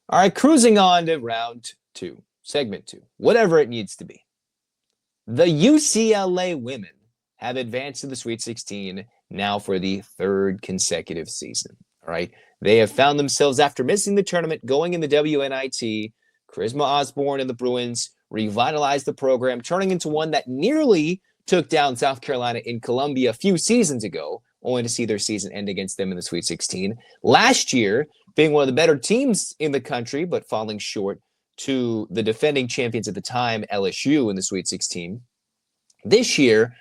All right, cruising on to round two, segment two, whatever it needs to be. The UCLA women have advanced to the Sweet 16 now for the third consecutive season. All right, they have found themselves after missing the tournament, going in the WNIT. Charisma Osborne and the Bruins revitalized the program, turning into one that nearly took down South Carolina in Columbia a few seasons ago, only to see their season end against them in the Sweet 16. Last year, being one of the better teams in the country, but falling short to the defending champions at the time, LSU, in the Sweet 16. This year,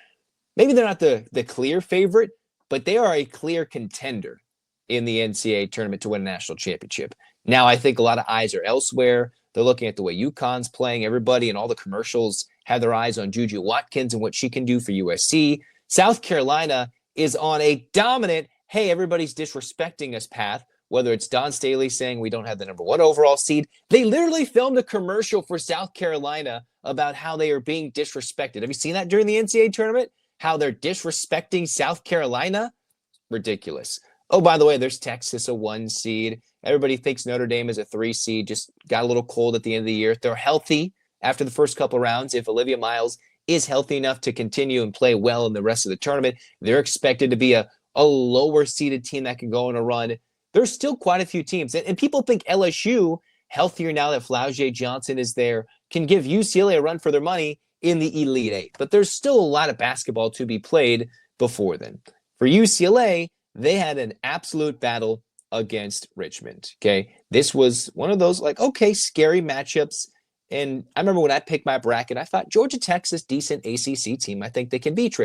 maybe they're not the clear favorite, but they are a clear contender in the NCAA tournament to win a national championship. Now, I think a lot of eyes are elsewhere. They're looking at the way UConn's playing. Everybody and all the commercials have their eyes on Juju Watkins and what she can do for USC. South Carolina is on a dominant, hey, everybody's disrespecting us path, whether it's Don Staley saying we don't have the number one overall seed. They literally filmed a commercial for South Carolina about how they are being disrespected. Have you seen that during the NCAA tournament? How they're disrespecting South Carolina? Ridiculous. Oh, by the way, there's Texas, a 1 seed. Everybody thinks Notre Dame is a 3 seed, just got a little cold at the end of the year. They're healthy after the first couple of rounds. If Olivia Miles is healthy enough to continue and play well in the rest of the tournament, they're expected to be a lower seeded team that can go on a run. There's still quite a few teams. And people think LSU, healthier now that Flaugier Johnson is there, can give UCLA a run for their money in the Elite Eight. But there's still a lot of basketball to be played before then. For UCLA, they had an absolute battle against Richmond. Okay, this was one of those scary matchups. And I remember when I picked my bracket, I thought Georgia Tech's decent ACC team. I think they can beat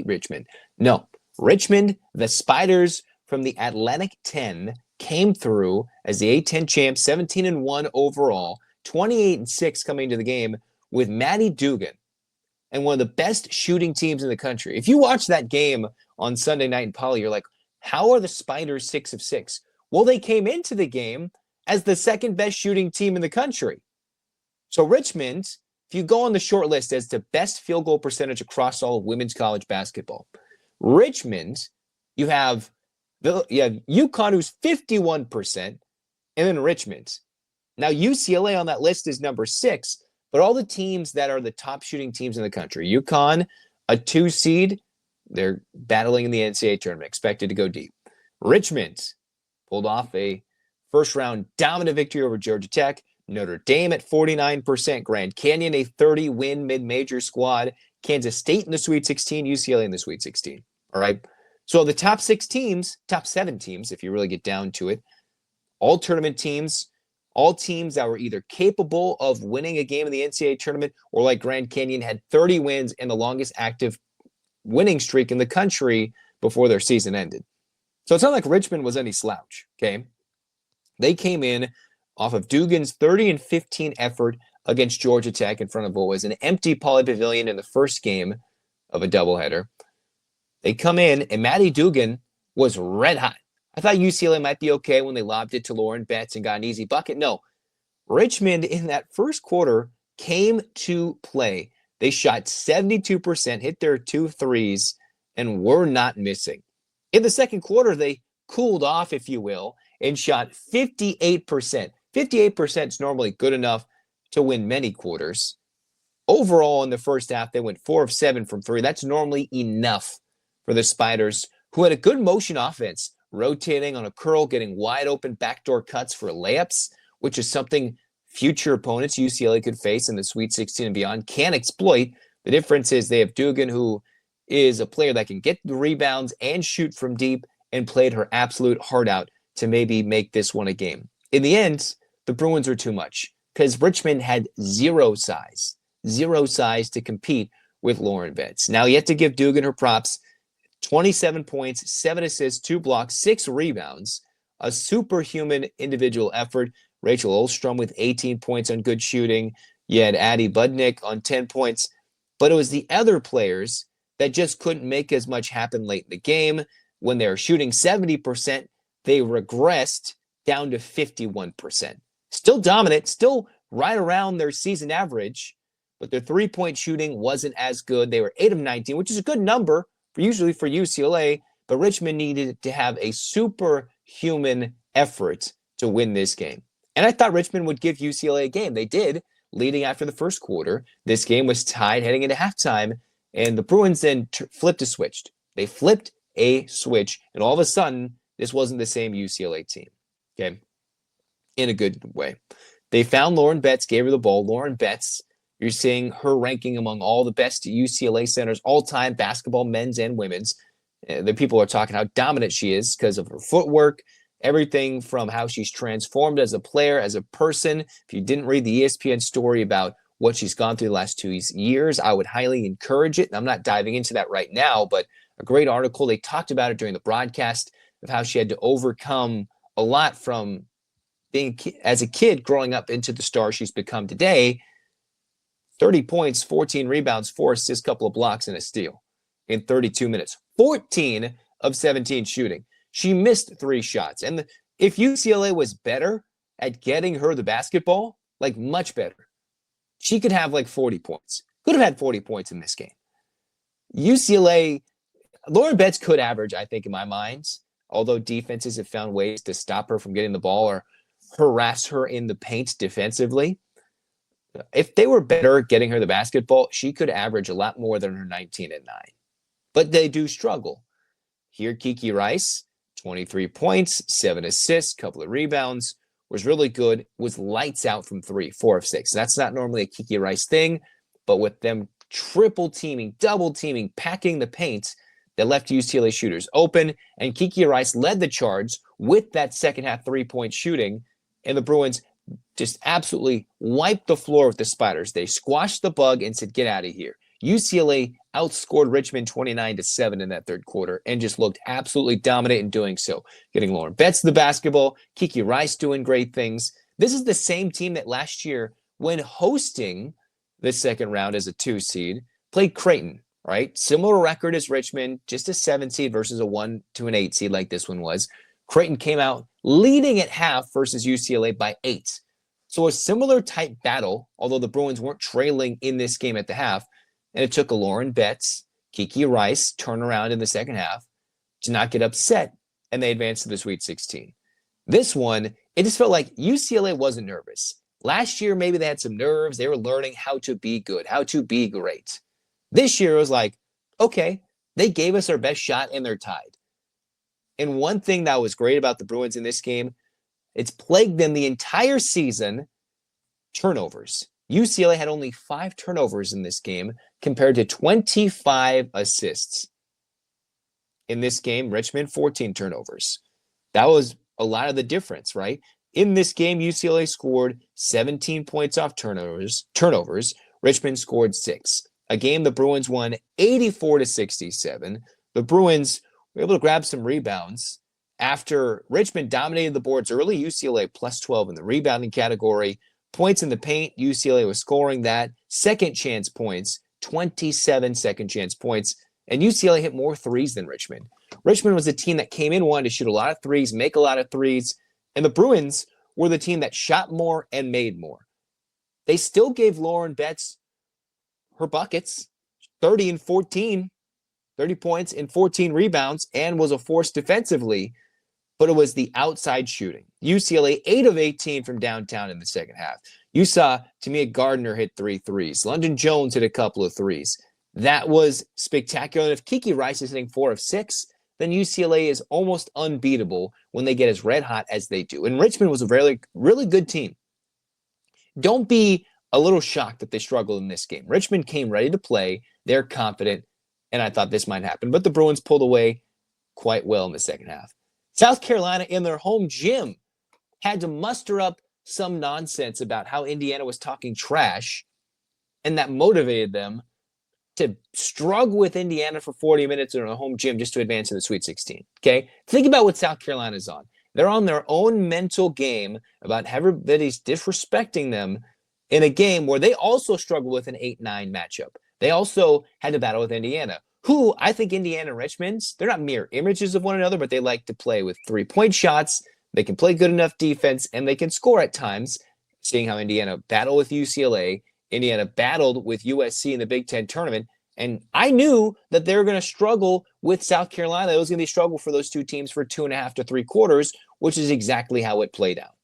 Richmond. No, Richmond, the Spiders from the Atlantic 10 came through as the A10 champs, 17-1 overall, 28-6 coming into the game with Maddie Dugan and one of the best shooting teams in the country. If you watch that game on Sunday night in Poly, you're like, how are the Spiders 6 of 6? Well, they came into the game as the second best shooting team in the country. So Richmond, if you go on the short list as the best field goal percentage across all of women's college basketball, Richmond, you have UConn, who's 51%, and then Richmond. Now, UCLA on that list is number 6, but all the teams that are the top shooting teams in the country, UConn, a 2 seed, they're battling in the NCAA tournament, expected to go deep. Richmond pulled off a first-round dominant victory over Georgia Tech. Notre Dame at 49%. Grand Canyon, a 30-win mid-major squad. Kansas State in the Sweet 16. UCLA in the Sweet 16. All right? So the top 6 teams, top 7 teams, if you really get down to it, all tournament teams, all teams that were either capable of winning a game in the NCAA tournament or like Grand Canyon had 30 wins and the longest active winning streak in the country before their season ended. So it's not like Richmond was any slouch, okay? They came in off of Dugan's 30-15 effort against Georgia Tech in front of what was an empty Pauley Pavilion in the first game of a doubleheader. They come in, and Maddie Dugan was red hot. I thought UCLA might be okay when they lobbed it to Lauren Betts and got an easy bucket. No, Richmond in that first quarter came to play. They shot 72%, hit their 2 threes, and were not missing. In the second quarter, they cooled off, if you will, and shot 58%. 58% is normally good enough to win many quarters. Overall, in the first half, they went 4 of 7 from 3. That's normally enough for the Spiders, who had a good motion offense, rotating on a curl, getting wide open backdoor cuts for layups, which is something future opponents UCLA could face in the Sweet 16 and beyond can exploit. The difference is they have Dugan, who is a player that can get the rebounds and shoot from deep, and played her absolute heart out to maybe make this one a game. In the end, the Bruins were too much because Richmond had zero size to compete with Lauren Betts. Now, you have to give Dugan her props. 27 points, 7 assists, 2 blocks, 6 rebounds, a superhuman individual effort. Rachel Olstrom with 18 points on good shooting. You had Addie Budnick on 10 points. But it was the other players that just couldn't make as much happen late in the game. When they were shooting 70%, they regressed down to 51%. Still dominant, still right around their season average, but their three-point shooting wasn't as good. They were 8 of 19, which is a good number usually for UCLA, but Richmond needed to have a superhuman effort to win this game. And I thought Richmond would give UCLA a game. They did, leading after the first quarter. This game was tied heading into halftime, and the Bruins then flipped a switch. They flipped a switch, and all of a sudden, this wasn't the same UCLA team, okay, in a good way. They found Lauren Betts, gave her the ball. Lauren Betts, you're seeing her ranking among all the best UCLA centers all-time, basketball, men's and women's. The people are talking how dominant she is because of her footwork, everything from how she's transformed as a player, as a person. If you didn't read the ESPN story about what she's gone through the last 2 years, I would highly encourage it. I'm not diving into that right now, but a great article. They talked about it during the broadcast of how she had to overcome a lot from being as a kid growing up into the star she's become today. 30 points, 14 rebounds, 4 assists, couple of blocks, and a steal in 32 minutes. 14 of 17 shooting. She missed 3 shots. And if UCLA was better at getting her the basketball, like much better, she could have like 40 points. Could have had 40 points in this game. UCLA, Lauren Betts could average, I think, in my mind, although defenses have found ways to stop her from getting the ball or harass her in the paint defensively. If they were better at getting her the basketball, she could average a lot more than her 19 and 9. But they do struggle. Here, Kiki Rice, 23 points, 7 assists, couple of rebounds, was really good, was lights out from 3, 4 of 6. That's not normally a Kiki Rice thing, but with them triple teaming, double teaming, packing the paint, that left UCLA shooters open, and Kiki Rice led the charge with that second half 3-point shooting, and the Bruins just absolutely wiped the floor with the Spiders. They squashed the bug and said, get out of here. UCLA outscored Richmond 29-7 in that third quarter and just looked absolutely dominant in doing so. Getting Lauren Betts the basketball, Kiki Rice doing great things. This is the same team that last year, when hosting the second round as a 2 seed, played Creighton, right? Similar record as Richmond, just a 7 seed versus a 1 to an 8 seed like this one was. Creighton came out leading at half versus UCLA by 8. So a similar type battle, although the Bruins weren't trailing in this game at the half. And it took a Lauren Betts, Kiki Rice turnaround in the second half to not get upset, and they advanced to the Sweet 16. This one, it just felt like UCLA wasn't nervous. Last year, maybe they had some nerves. They were learning how to be good, how to be great. This year, it was like, okay, they gave us our best shot, and they're tied. And one thing that was great about the Bruins in this game, it's plagued them the entire season, turnovers. UCLA had only 5 turnovers in this game compared to 25 assists. In this game, Richmond, 14 turnovers. That was a lot of the difference, right? In this game, UCLA scored 17 points off turnovers. Richmond scored 6. A game the Bruins won 84-67. The Bruins were able to grab some rebounds. After Richmond dominated the boards early, UCLA plus 12 in the rebounding category. Points in the paint, UCLA was scoring that. Second chance points, 27 second chance points. And UCLA hit more threes than Richmond. Richmond was a team that came in, wanted to shoot a lot of threes, make a lot of threes. And the Bruins were the team that shot more and made more. They still gave Lauren Betts her buckets, 30 and 14, 30 points and 14 rebounds, and was a force defensively. But it was the outside shooting. UCLA 8 of 18 from downtown in the second half. You saw Timea Gardiner hit 3 threes. London Jones hit a couple of threes. That was spectacular. And if Kiki Rice is hitting 4 of 6, then UCLA is almost unbeatable when they get as red hot as they do. And Richmond was a really, really good team. Don't be a little shocked that they struggled in this game. Richmond came ready to play. They're confident, and I thought this might happen. But the Bruins pulled away quite well in the second half. South Carolina, in their home gym, had to muster up some nonsense about how Indiana was talking trash, and that motivated them to struggle with Indiana for 40 minutes in a home gym just to advance to the Sweet 16. Okay? Think about what South Carolina's on. They're on their own mental game about everybody's disrespecting them in a game where they also struggle with an 8-9 matchup. They also had to battle with Indiana, who I think Indiana and Richmond, they're not mirror images of one another, but they like to play with 3-point shots. They can play good enough defense, and they can score at times, seeing how Indiana battled with UCLA. Indiana battled with USC in the Big Ten tournament, and I knew that they were going to struggle with South Carolina. It was going to be a struggle for those two teams for 2.5 to 3 quarters, which is exactly how it played out.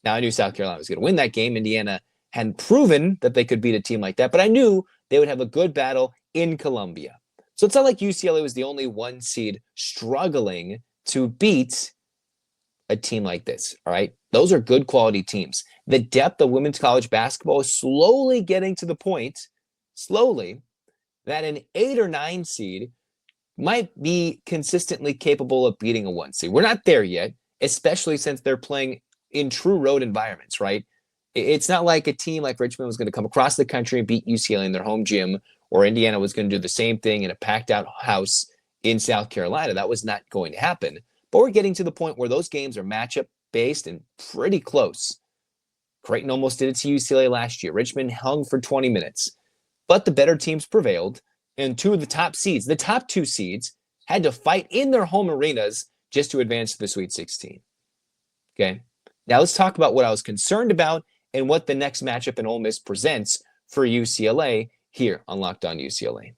Now, I knew South Carolina was going to win that game. Indiana hadn't proven that they could beat a team like that, but I knew they would have a good battle in Columbia. So it's not like UCLA was the only one seed struggling to beat a team like this, all right? Those are good quality teams. The depth of women's college basketball is slowly getting to the point, that an 8 or 9 seed might be consistently capable of beating a 1 seed. We're not there yet, especially since they're playing in true road environments, right? It's not like a team like Richmond was going to come across the country and beat UCLA in their home gym, or Indiana was going to do the same thing in a packed out house in South Carolina. That was not going to happen. But we're getting to the point where those games are matchup based and pretty close. Creighton almost did it to UCLA last year. Richmond hung for 20 minutes, but the better teams prevailed, and two of the top seeds, the top 2 seeds, had to fight in their home arenas just to advance to the Sweet 16. Okay, now let's talk about what I was concerned about and what the next matchup in Ole Miss presents for UCLA here on Locked On UCLA.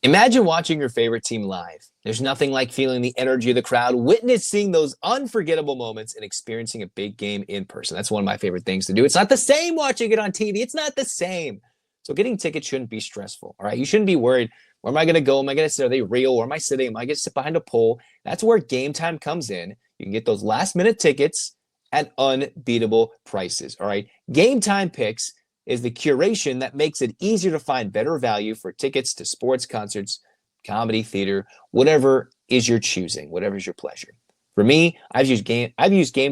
Imagine watching your favorite team live. There's nothing like feeling the energy of the crowd, witnessing those unforgettable moments, and experiencing a big game in person. That's one of my favorite things to do. It's not the same watching it on TV. It's not the same. So getting tickets shouldn't be stressful, all right? You shouldn't be worried, where am I going to go? Am I going to sit? Are they real? Where am I sitting? Am I going to sit behind a pole? That's where Game Time comes in. You can get those last-minute tickets at unbeatable prices, all right? Game Time Picks is the curation that makes it easier to find better value for tickets to sports, concerts, comedy, theater, whatever is your choosing, whatever is your pleasure. For me, I've used Game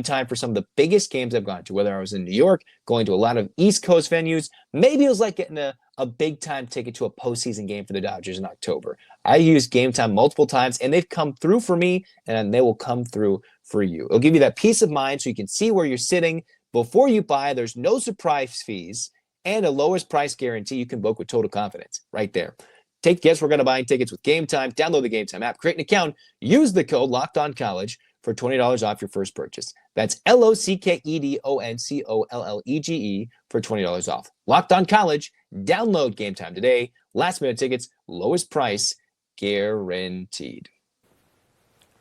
Time for some of the biggest games I've gone to, whether I was in New York, going to a lot of East Coast venues. Maybe it was like getting a big-time ticket to a postseason game for the Dodgers in October. I used Game Time multiple times, and they've come through for me, and they will come through for you. It'll give you that peace of mind so you can see where you're sitting before you buy. There's no surprise fees and a lowest price guarantee you can book with total confidence right there. Take guess we're going to buy tickets with Game Time. Download the Game Time app, create an account, use the code LOCKEDONCollege for $20 off your first purchase. That's LOCKEDONCOLLEGE for $20 off. Locked On College. Download Game Time today. Last minute tickets, lowest price guaranteed.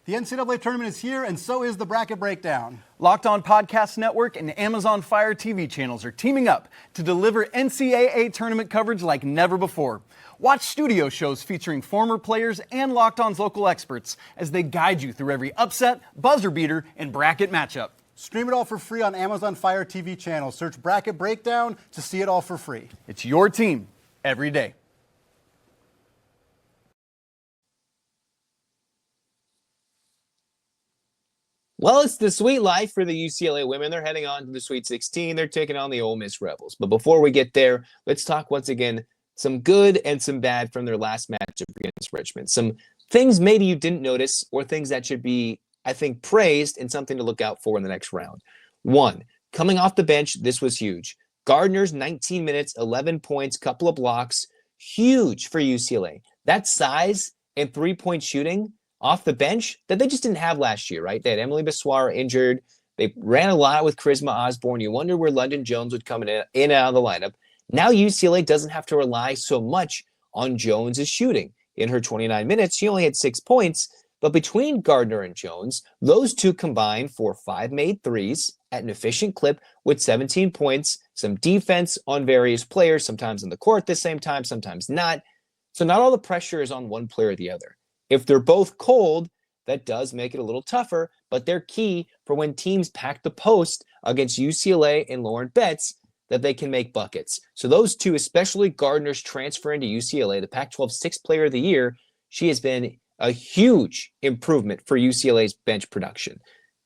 The NCAA tournament is here, and so is the bracket breakdown. Locked On Podcast Network and Amazon Fire TV channels are teaming up to deliver NCAA tournament coverage like never before. Watch studio shows featuring former players and Locked On's local experts as they guide you through every upset, buzzer beater, and bracket matchup. Stream it all for free on Amazon Fire TV channel. Search Bracket Breakdown to see it all for free. It's your team every day. Well, it's the sweet life for the UCLA women. They're heading on to the Sweet 16. They're taking on the Ole Miss Rebels. But before we get there, let's talk once again some good and some bad from their last matchup against Richmond. Some things maybe you didn't notice, or things that should be, I think, praised and something to look out for in the next round. 1, coming off the bench, this was huge. Gardiner's 19 minutes, 11 points, couple of blocks, huge for UCLA. That size and three-point shooting off the bench that they just didn't have last year, right? They had Emily Biswara injured. They ran a lot with Charisma Osborne. You wonder where London Jones would come in and out of the lineup. Now UCLA doesn't have to rely so much on Jones' shooting. In her 29 minutes, she only had 6 points, but between Gardiner and Jones, those two combined for 5 made threes at an efficient clip with 17 points, some defense on various players, sometimes in the court at the same time, sometimes not. So not all the pressure is on one player or the other. If they're both cold, that does make it a little tougher, but they're key for when teams pack the post against UCLA and Lauren BETTS, that they can make buckets. So those two, especially Gardiner's transfer into UCLA, the Pac-12 Sixth Player of the Year, she has been a huge improvement for UCLA's bench production.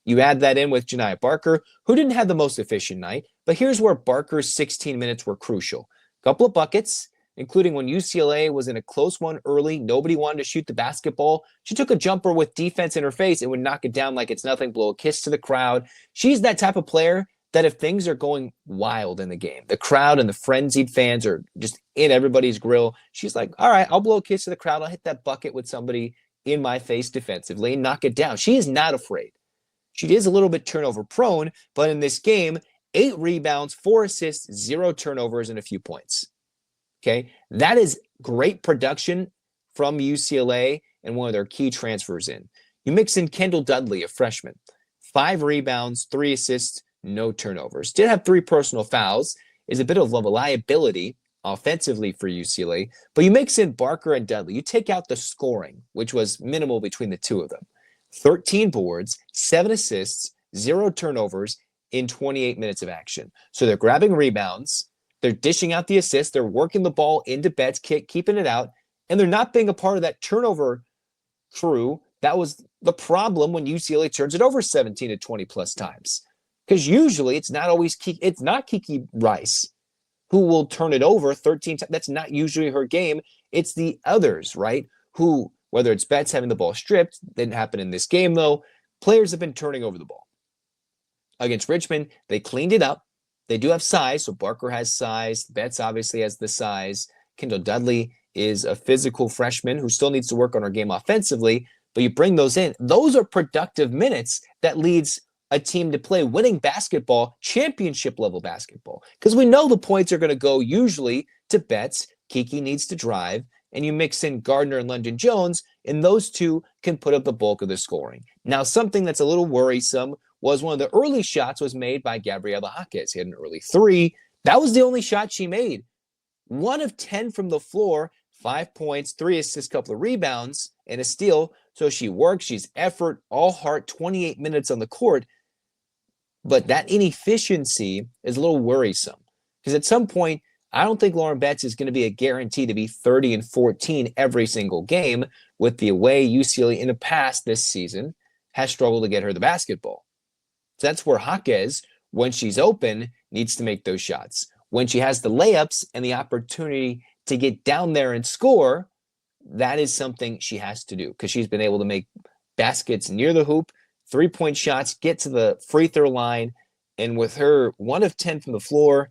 You add that in with Janiah Barker, who didn't have the most efficient night, but here's where Barker's 16 minutes were crucial. A couple of buckets, including when UCLA was in a close one early. Nobody wanted to shoot the basketball. She took a jumper with defense in her face and would knock it down like it's nothing, blow a kiss to the crowd. She's that type of player that if things are going wild in the game, the crowd and the frenzied fans are just in everybody's grill, she's like, all right, I'll blow a kiss to the crowd. I'll hit that bucket with somebody in my face defensively and knock it down. She is not afraid. She is a little bit turnover prone, but in this game, 8 rebounds, 4 assists, 0 turnovers, and a few points. Okay, that is great production from UCLA and one of their key transfers in. You mix in Kendall Dudley, a freshman, 5 rebounds, 3 assists, no turnovers. Did have 3 personal fouls, is a bit of a liability offensively for UCLA, but you mix in Barker and Dudley. You take out the scoring, which was minimal between the two of them. 13 boards, 7 assists, 0 turnovers in 28 minutes of action. So they're grabbing rebounds, they're dishing out the assists, they're working the ball into BETTS, keeping it out, and they're not being a part of that turnover crew. That was the problem when UCLA turns it over 17 to 20 plus times. Because usually it's not Kiki Rice who will turn it over 13 times. That's not usually her game. It's the others, right? Who, whether it's BETTS having the ball stripped, didn't happen in this game though, players have been turning over the ball. Against Richmond, they cleaned it up. They do have size, so Barker has size. BETTS obviously has the size. Kendall Dudley is a physical freshman who still needs to work on her game offensively, but you bring those in. Those are productive minutes that leads a team to play winning basketball, championship level basketball. Because we know the points are going to go usually to BETTS. Kiki needs to drive, and you mix in Gardiner and London Jones, and those two can put up the bulk of the scoring. Now, something that's a little worrisome was one of the early shots was made by Gabriela Jaquez. He had an early 3. That was the only shot she made. 1 of 10 from the floor, 5 points, 3 assists, couple of rebounds, and a steal. So she works, she's effort, all heart, 28 minutes on the court. But that inefficiency is a little worrisome because at some point, I don't think Lauren BETTS is going to be a guarantee to be 30 and 14 every single game with the way UCLA in the past this season has struggled to get her the basketball. So that's where Jaquez, when she's open, needs to make those shots. When she has the layups and the opportunity to get down there and score, that is something she has to do because she's been able to make baskets near the hoop, 3-point shots, get to the free throw line, and with her 1 of 10 from the floor,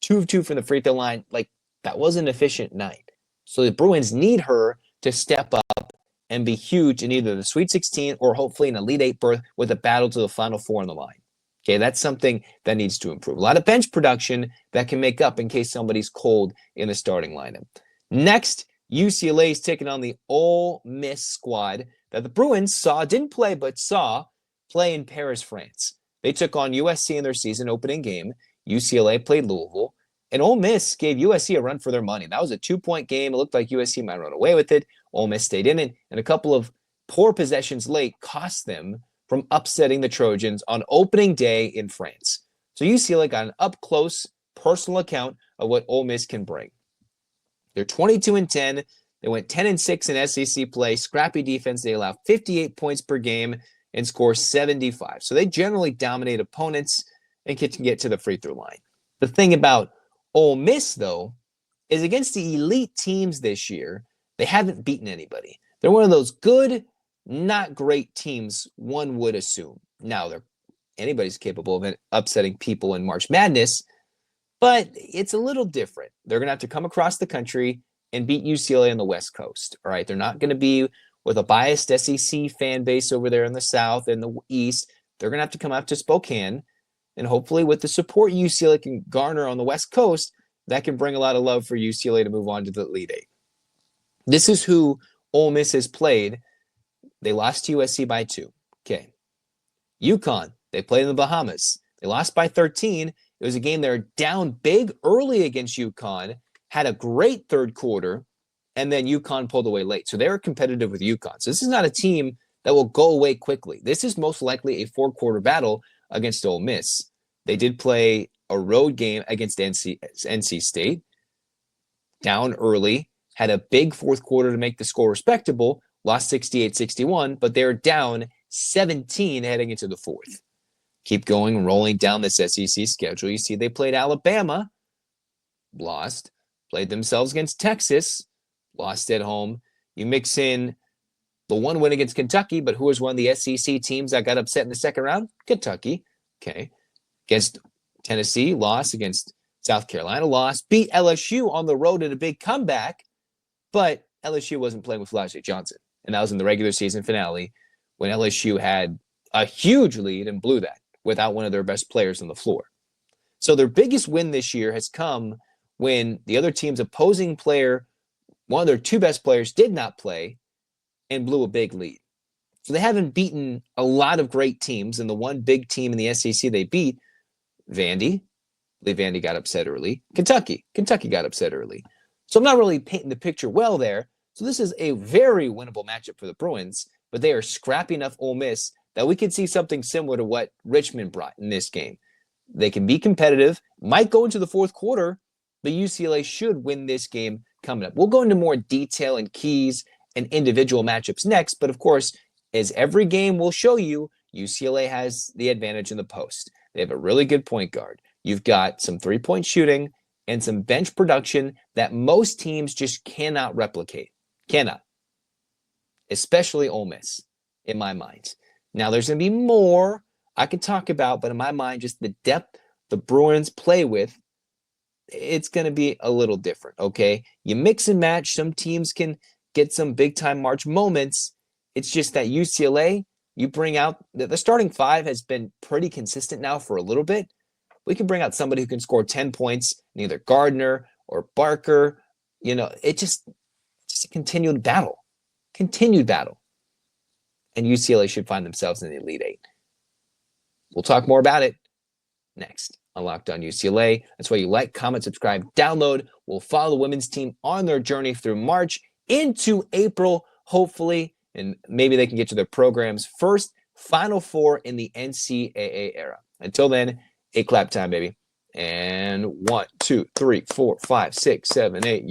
2 of 2 from the free throw line, like that was an efficient night. So the Bruins need her to step up and be huge in either the Sweet 16 or hopefully an Elite 8 berth with a battle to the Final 4 on the line. Okay, that's something that needs to improve. A lot of bench production that can make up in case somebody's cold in the starting lineup. Next, UCLA is taking on the Ole Miss squad that the Bruins didn't play in Paris, France. They took on USC in their season opening game. UCLA played Louisville, and Ole Miss gave USC a run for their money. That was a 2-point game. It looked like USC might run away with it. Ole Miss stayed in it, and a couple of poor possessions late cost them from upsetting the Trojans on opening day in France. So UCLA got an up-close personal account of what Ole Miss can bring. They're 22-10. They went 10-6 in SEC play. Scrappy defense. They allow 58 points per game and score 75. So they generally dominate opponents and can get to the free throw line. The thing about Ole Miss, though, is against the elite teams this year, they haven't beaten anybody. They're one of those good, not great teams, one would assume. Now, anybody's capable of upsetting people in March Madness, but it's a little different. They're going to have to come across the country and beat UCLA on the West Coast. All right, they're not going to be with a biased SEC fan base over there in the South and the East. They're going to have to come out to Spokane, and hopefully with the support UCLA can garner on the West Coast, that can bring a lot of love for UCLA to move on to the Elite 8. This is who Ole Miss has played. They lost to USC by 2. Okay. UConn, they played in the Bahamas. They lost by 13. It was a game they were down big early against UConn, had a great third quarter, and then UConn pulled away late. So they were competitive with UConn. So this is not a team that will go away quickly. This is most likely a 4-quarter battle against Ole Miss. They did play a road game against NC State, down early, had a big fourth quarter to make the score respectable, lost 68-61, but they're down 17 heading into the fourth. Keep going, rolling down this SEC schedule. You see they played Alabama, lost. Played themselves against Texas, lost at home. You mix in the one win against Kentucky, but who was one of the SEC teams that got upset in the second round? Kentucky. Okay. Against Tennessee, lost. Against South Carolina, lost. Beat LSU on the road in a big comeback, but LSU wasn't playing with Flash Johnson. And that was in the regular season finale when LSU had a huge lead and blew that without one of their best players on the floor. So their biggest win this year has come when the other team's opposing player, one of their 2 best players, did not play and blew a big lead. So they haven't beaten a lot of great teams, and the one big team in the SEC they beat, Vandy. I believe Vandy got upset early. Kentucky got upset early. So I'm not really painting the picture well there. So this is a very winnable matchup for the Bruins, but they are scrappy enough Ole Miss that we could see something similar to what Richmond brought in this game. They can be competitive, might go into the fourth quarter, but UCLA should win this game coming up. We'll go into more detail and keys and individual matchups next, but of course, as every game will show you, UCLA has the advantage in the post. They have a really good point guard. You've got some three-point shooting and some bench production that most teams just cannot replicate. Cannot. Especially Ole Miss, in my mind. Now, there's going to be more I can talk about, but in my mind, just the depth the Bruins play with, it's going to be a little different, okay? You mix and match. Some teams can get some big-time March moments. It's just that UCLA, you bring out, the starting five has been pretty consistent now for a little bit. We can bring out somebody who can score 10 points in either Gardiner or Barker. You know, it's just a continued battle. And UCLA should find themselves in the Elite Eight. We'll talk more about it next on Locked On UCLA. That's why you like, comment, subscribe, download. We'll follow the women's team on their journey through March into April, hopefully, and maybe they can get to their program's first Final Four in the NCAA era. Until then, a clap time, baby. And 1, 2, 3, 4, 5, 6, 7, 8.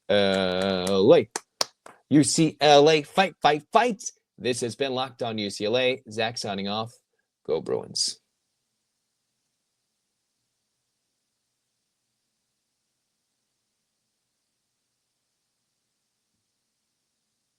UCLA. UCLA, fight, fight, fight. This has been Locked On UCLA. Zach signing off. Go Bruins.